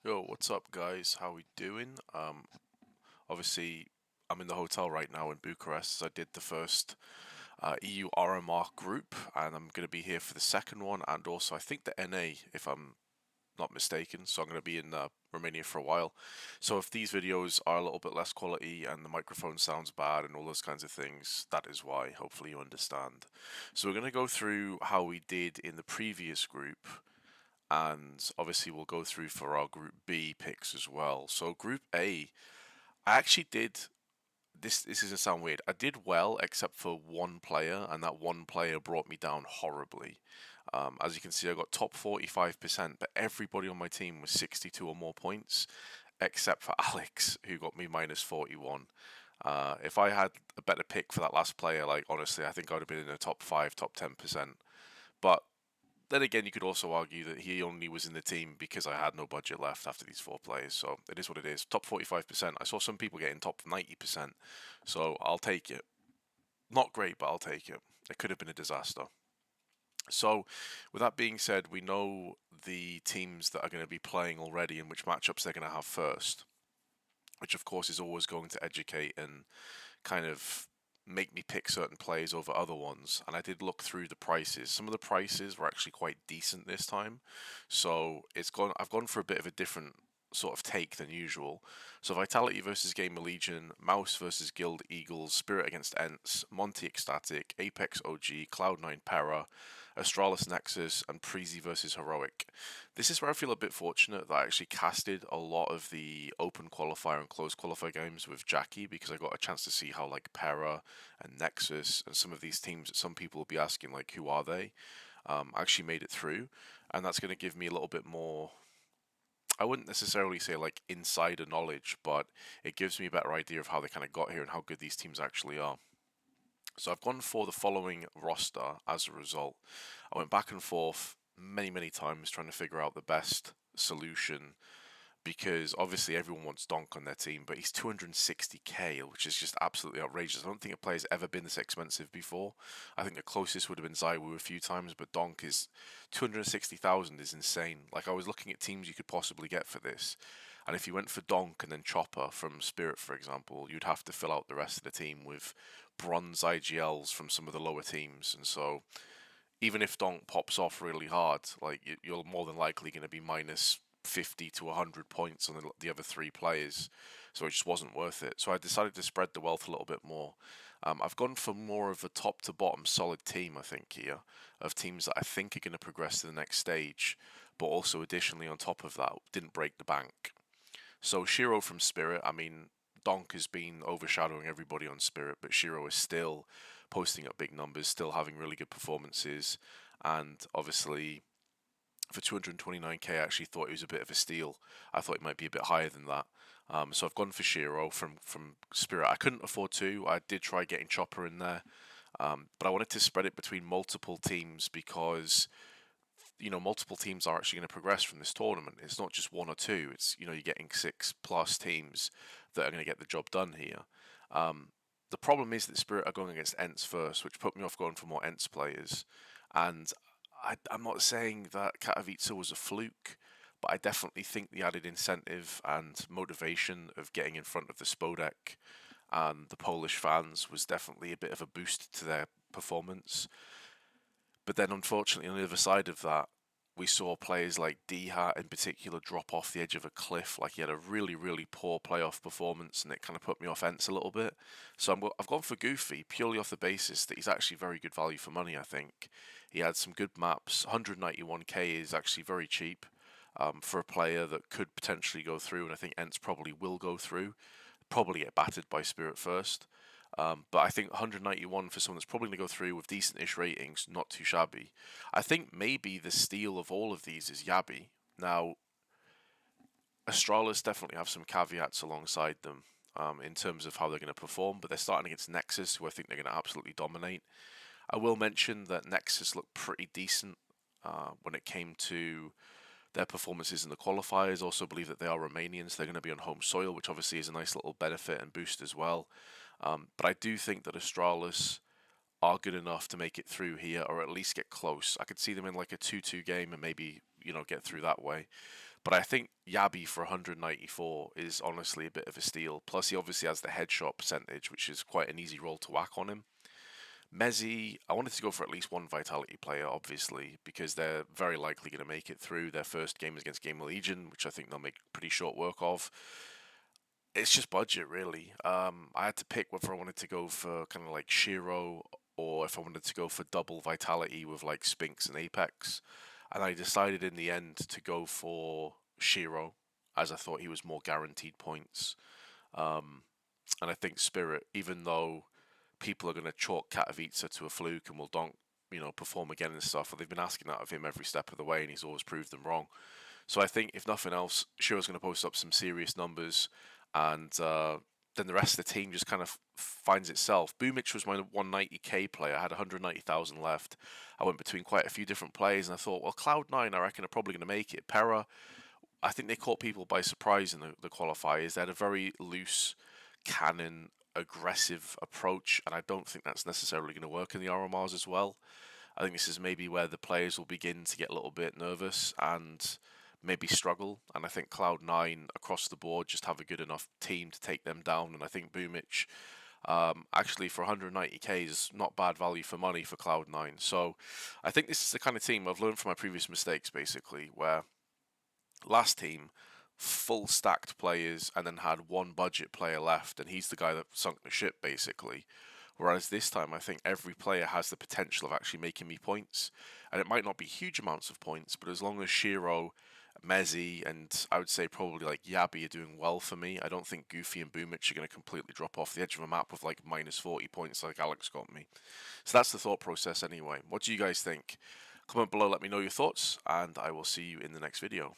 Yo, what's up, guys? How we doing? Obviously, I'm in the hotel right now in Bucharest. I did the first EU RMR group, and I'm going to be here for the second one, and also I think the NA, if I'm not mistaken. So I'm going to be in Romania for a while. So if these videos are a little bit less quality and the microphone sounds bad and all those kinds of things, that is why. Hopefully you understand. So we're going to go through how we did in the previous group, and obviously we'll go through for our Group B picks as well. So Group A, I actually did this. This doesn't sound weird. I did well except for one player, and that one player brought me down horribly. As you can see, I got top 45%, but everybody on my team was 62 or more points, except for Alex, who got me minus 41. If I had a better pick for that last player, like honestly, I think I'd have been in the top 5, top 10%. But then again, you could also argue that he only was in the team because I had no budget left after these four players. So it is what it is. Top 45%. I saw some people getting top 90%. So I'll take it. Not great, but I'll take it. It could have been a disaster. So, with that being said, we know the teams that are going to be playing already and which matchups they're going to have first, which of course is always going to educate and kind of make me pick certain players over other ones. And I did look through the prices. Some of the prices were actually quite decent this time, so I've gone for a bit of a different sort of take than usual. So Vitality versus Gamer Legion, Mouse versus Guild Eagles, Spirit against Ents, Monty Ecstatic, Apex OG, Cloud9 Para, Astralis Nexus, and Preezy versus Heroic. This is where I feel a bit fortunate that I actually casted a lot of the open qualifier and closed qualifier games with Jackie, because I got a chance to see how like Para and Nexus and some of these teams that some people will be asking like who are they, actually made it through, and that's going to give me a little bit more, I wouldn't necessarily say like insider knowledge, but it gives me a better idea of how they kind of got here and how good these teams actually are. So I've gone for the following roster as a result. I went back and forth many times trying to figure out the best solution, because obviously everyone wants Donk on their team, but he's 260k, which is just absolutely outrageous. I don't think a player's ever been this expensive before. I think the closest would have been Zaiwu a few times, but Donk is 260,000 is insane. Like, I was looking at teams you could possibly get for this, and if you went for Donk and then Chopper from Spirit, for example, you'd have to fill out the rest of the team with bronze IGLs from some of the lower teams, and so even if Donk pops off really hard, like you're more than likely going to be minus 50 to 100 points on the other three players, so it just wasn't worth it. So I decided to spread the wealth a little bit more. I've gone for more of a top to bottom solid team, I think, here, of teams that I think are going to progress to the next stage, but also additionally on top of that, didn't break the bank. So Shiro from Spirit, I mean, Donk has been overshadowing everybody on Spirit, but Shiro is still posting up big numbers, still having really good performances, and obviously for 229k, I actually thought he was a bit of a steal. I thought he might be a bit higher than that. So I've gone for Shiro from Spirit. I couldn't afford to. I did try getting Chopper in there, but I wanted to spread it between multiple teams because multiple teams are actually going to progress from this tournament. It's not just one or two. It's you're getting 6+ teams that are going to get the job done here. The problem is that Spirit are going against Ents first, which put me off going for more Ents players. And I'm not saying that Katowice was a fluke, but I definitely think the added incentive and motivation of getting in front of the Spodek and the Polish fans was definitely a bit of a boost to their performance. But then, unfortunately, on the other side of that, we saw players like Dihat in particular drop off the edge of a cliff. Like, he had a really poor playoff performance, and it kind of put me off Ents a little bit. So I've gone for Goofy purely off the basis that he's actually very good value for money, I think. He had some good maps. 191k is actually very cheap for a player that could potentially go through, and I think Ents probably will go through. Probably get battered by Spirit first. But I think 191 for someone that's probably going to go through with decent-ish ratings, not too shabby. I think maybe the steal of all of these is Yabi. Now, Astralis definitely have some caveats alongside them in terms of how they're going to perform, but they're starting against Nexus, who I think they're going to absolutely dominate. I will mention that Nexus looked pretty decent when it came to their performances in the qualifiers. Also believe that they are Romanians. So they're going to be on home soil, which obviously is a nice little benefit and boost as well. But I do think that Astralis are good enough to make it through here, or at least get close. I could see them in like a 2-2 game and maybe get through that way. But I think Yabi for 194 is honestly a bit of a steal. Plus, he obviously has the headshot percentage, which is quite an easy roll to whack on him. Mezzi, I wanted to go for at least one Vitality player, obviously, because they're very likely going to make it through. Their first game is against Gamer Legion, which I think they'll make pretty short work of. It's just budget, really. I had to pick whether I wanted to go for kind of like Shiro or if I wanted to go for double Vitality with like Spinks and Apex. And I decided in the end to go for Shiro, as I thought he was more guaranteed points. And I think Spirit, even though people are going to chalk Katowice to a fluke and will don't, perform again and stuff, they've been asking that of him every step of the way, and he's always proved them wrong. So I think if nothing else, Shiro's going to post up some serious numbers, and then the rest of the team just kind of finds itself. Boomic was my 190k player. I had 190,000 left. I went between quite a few different players, and I thought, well, Cloud9, I reckon, are probably going to make it. Pera, I think they caught people by surprise in the qualifiers. They had a very loose cannon, aggressive approach, and I don't think that's necessarily going to work in the RMRs as well. I think this is maybe where the players will begin to get a little bit nervous and maybe struggle. And I think Cloud9 across the board just have a good enough team to take them down. And I think Boomic, actually for 190k is not bad value for money for Cloud9. So I think this is the kind of team I've learned from my previous mistakes, basically, where last team full stacked players and then had one budget player left, and he's the guy that sunk the ship, basically. Whereas this time, I think every player has the potential of actually making me points, and it might not be huge amounts of points, but as long as Shiro, Mezzi, and I would say probably like Yabi are doing well for me, I don't think Goofy and Boomic are going to completely drop off the edge of a map with like minus 40 points like Alex got me. So that's the thought process anyway. What do you guys think? Comment below, let me know your thoughts, and I will see you in the next video.